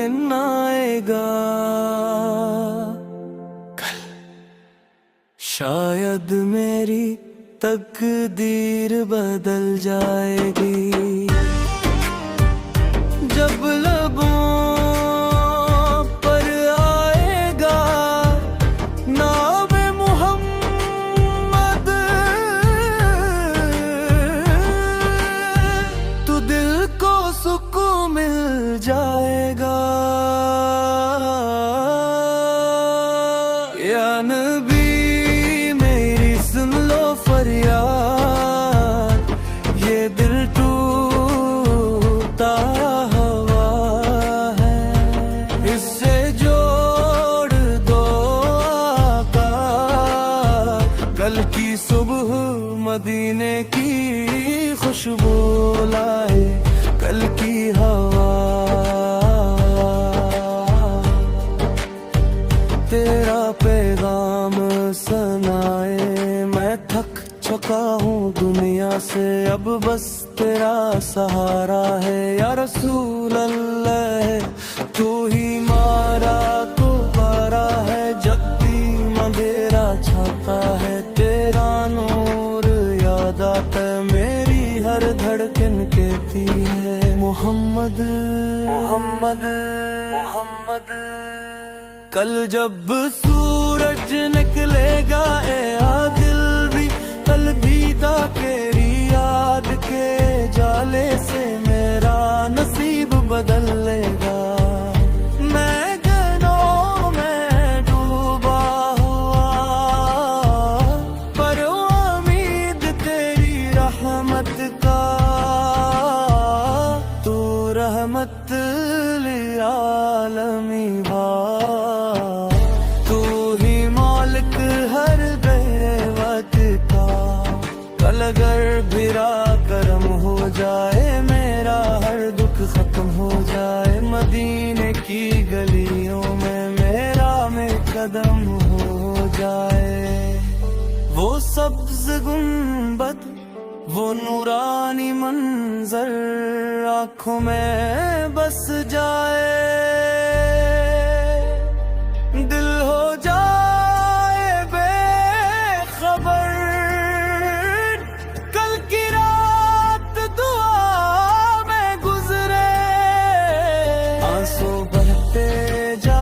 मुमकिन आएगा कल, शायद मेरी तकदीर बदल जाएगी। जब लबों पर आएगा नाम मोहम्मद, तो दिल को सुकून मिल जाएगा। या नबी मेरी सुन लो फरियाद, ये दिल टूटा हवा है, इससे जोड़ दो आका। कल की सुबह मदीने की खुशबू लाए, कल की हवा तेरा पैगाम सुनाए। मैं थक चुका हूँ दुनिया से, अब बस तेरा सहारा है। या रसूल अल्लाह तू ही मारा गुब्बारा है, जब भी अंधेरा छाता है तेरा नूर याद आता है। मेरी हर धड़कन कहती है मोहम्मद मोहम्मद मोहम्मद। कल जब सूरज निकलेगा ए आदिल भी, कल भी दा तेरी याद के जाले से मेरा नसीब बदल लेगा। मैं गनों में डूबा हुआ, पर उम्मीद तेरी रहमत का, तू रहमत लिआलमी भा, तू ही मालिक हर बेवत का। कल अगर बिरा करम हो जाए, मेरा हर दुख खत्म हो जाए, मदीने की गलियों में मेरा में कदम हो जाए। वो सब्ज गुंबद, वो नूरानी मंजर आँखों में बस जाए।